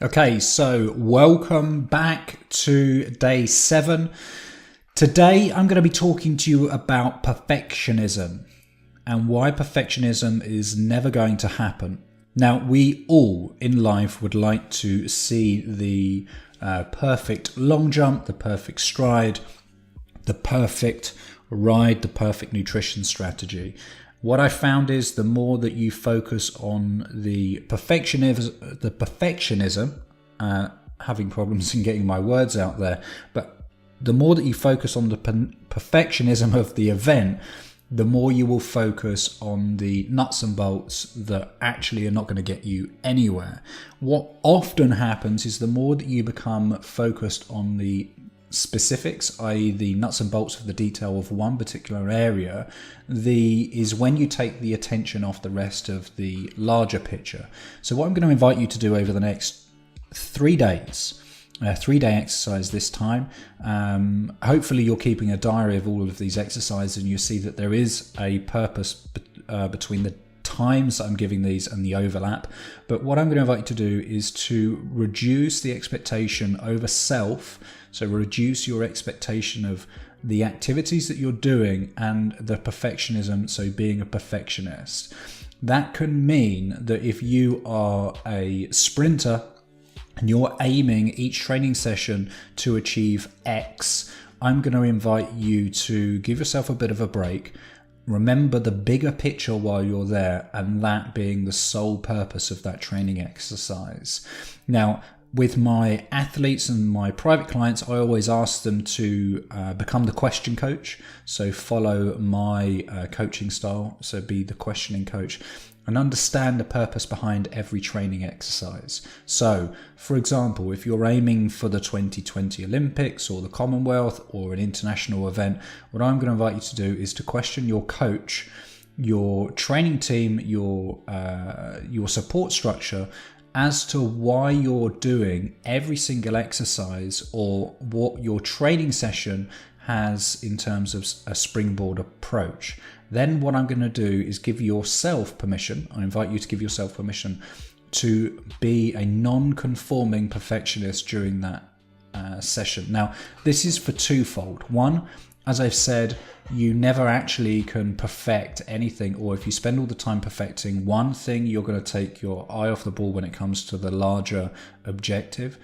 Okay, so welcome back to day 7. Today I'm going to be talking to you about perfectionism and why perfectionism is never going to happen. Now, we all in life would like to see the perfect long jump, the perfect stride, the perfect ride, the perfect nutrition strategy. What I found is the more that you focus on the perfectionism, having problems in getting my words out there, but the more that you focus on the perfectionism of the event, the more you will focus on the nuts and bolts that actually are not going to get you anywhere. What often happens is the more that you become focused on the specifics, i.e. the nuts and bolts of the detail of one particular area, is when you take the attention off the rest of the larger picture. So what I'm going to invite you to do over the next 3 days, a 3-day exercise this time. Hopefully you're keeping a diary of all of these exercises and you see that there is a purpose between the times I'm giving these and the overlap. But what I'm going to invite you to do is to reduce the expectation over self. So reduce your expectation of the activities that you're doing and the perfectionism, so being a perfectionist. That can mean that if you are a sprinter and you're aiming each training session to achieve X, I'm going to invite you to give yourself a bit of a break. Remember the bigger picture while you're there, and that being the sole purpose of that training exercise. Now, with my athletes and my private clients, I always ask them to become the question coach. So follow my coaching style. So be the questioning coach and understand the purpose behind every training exercise. So, for example, if you're aiming for the 2020 Olympics or the Commonwealth or an international event, what I'm going to invite you to do is to question your coach, your training team, your support structure, as to why you're doing every single exercise or what your training session has in terms of a springboard approach. Then what I'm going to do is give yourself permission. I invite you to give yourself permission to be a non-conforming perfectionist during that session. Now, this is for twofold. One, as I've said, you never actually can perfect anything, or if you spend all the time perfecting one thing, you're going to take your eye off the ball when it comes to the larger objective.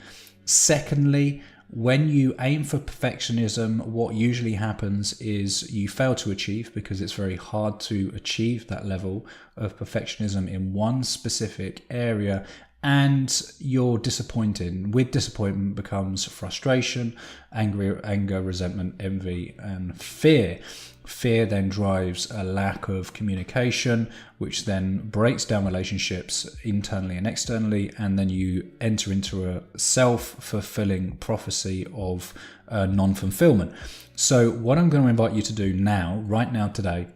Secondly, when you aim for perfectionism, what usually happens is you fail to achieve, because it's very hard to achieve that level of perfectionism in one specific area, and you're disappointed. With disappointment becomes frustration, anger, resentment, envy, and fear. Fear then drives a lack of communication, which then breaks down relationships internally and externally, and then you enter into a self-fulfilling prophecy of non-fulfillment. So what I'm going to invite you to do now, right now, today,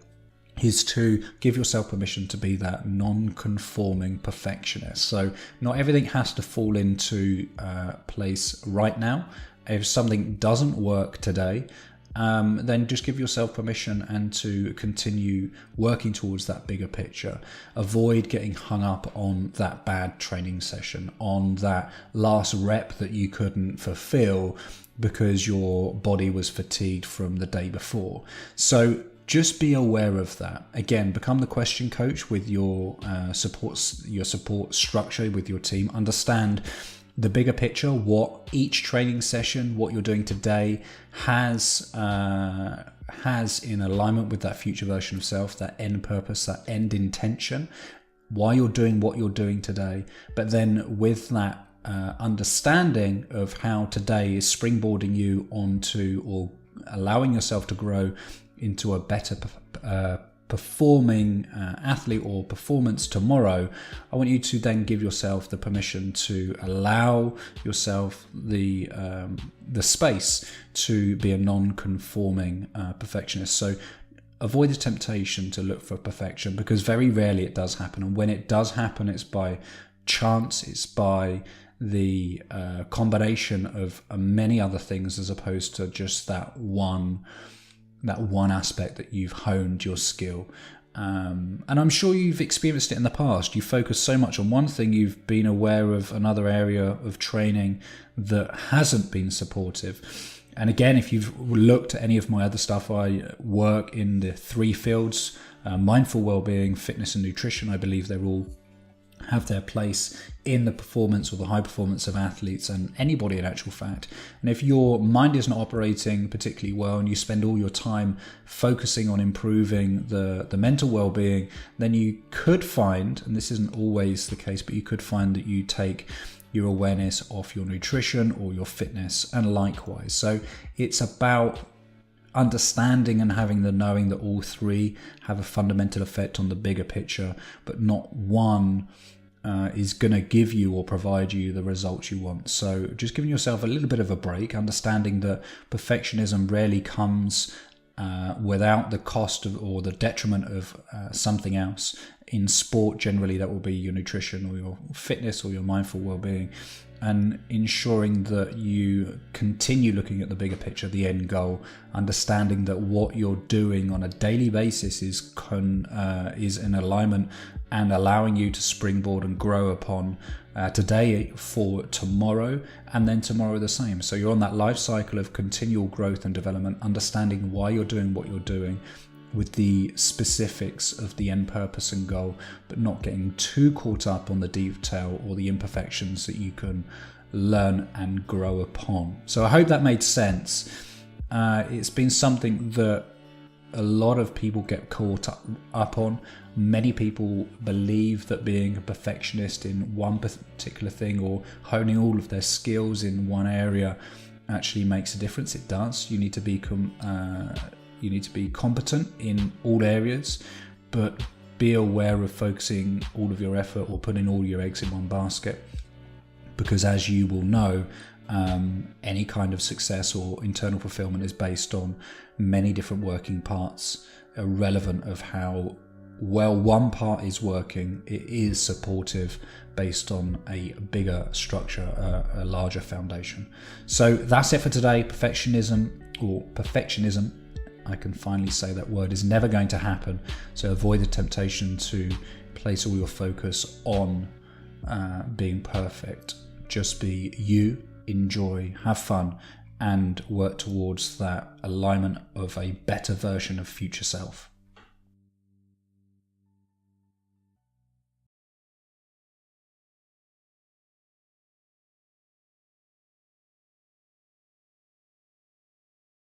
is to give yourself permission to be that non-conforming perfectionist. So not everything has to fall into place right now. If something doesn't work today, then just give yourself permission and to continue working towards that bigger picture. Avoid getting hung up on that bad training session, on that last rep that you couldn't fulfill because your body was fatigued from the day before. So just be aware of that. Again, become the question coach with your support structure with your team. Understand the bigger picture, what each training session, what you're doing today has in alignment with that future version of self, that end purpose, that end intention, why you're doing what you're doing today. But then with that understanding of how today is springboarding you onto, or allowing yourself to grow into a better performing athlete or performance tomorrow, I want you to then give yourself the permission to allow yourself the space to be a non-conforming perfectionist. So avoid the temptation to look for perfection, because very rarely it does happen. And when it does happen, it's by chance, it's by the combination of many other things, as opposed to just that one aspect that you've honed your skill. And I'm sure you've experienced it in the past. You focus so much on one thing, you've been aware of another area of training that hasn't been supportive. And again, if you've looked at any of my other stuff, I work in the 3 fields, mindful well-being, fitness and nutrition. I believe they're all have their place in the performance or the high performance of athletes and anybody in actual fact. And if your mind is not operating particularly well and you spend all your time focusing on improving the mental well-being, then you could find, and this isn't always the case, but you could find that you take your awareness off your nutrition or your fitness and likewise. So it's about understanding and having the knowing that all 3 have a fundamental effect on the bigger picture, but not one is going to give you or provide you the results you want. So just giving yourself a little bit of a break, understanding that perfectionism rarely comes without the cost of or the detriment of something else. In sport, generally, that will be your nutrition or your fitness or your mindful well-being, and ensuring that you continue looking at the bigger picture, the end goal, understanding that what you're doing on a daily basis is in alignment and allowing you to springboard and grow upon today for tomorrow, and then tomorrow the same. So you're on that life cycle of continual growth and development, understanding why you're doing what you're doing with the specifics of the end purpose and goal, but not getting too caught up on the detail or the imperfections that you can learn and grow upon. So I hope that made sense. It's been something that a lot of people get caught up on. Many people believe that being a perfectionist in one particular thing or honing all of their skills in one area actually makes a difference. It does. You need to be competent in all areas, but be aware of focusing all of your effort or putting all your eggs in one basket, because as you will know, any kind of success or internal fulfillment is based on many different working parts, irrelevant of how well one part is working. It is supportive based on a bigger structure, a larger foundation. So that's it for today. Perfectionism, I can finally say that word, is never going to happen. So avoid the temptation to place all your focus on being perfect. Just be you, enjoy, have fun, and work towards that alignment of a better version of future self.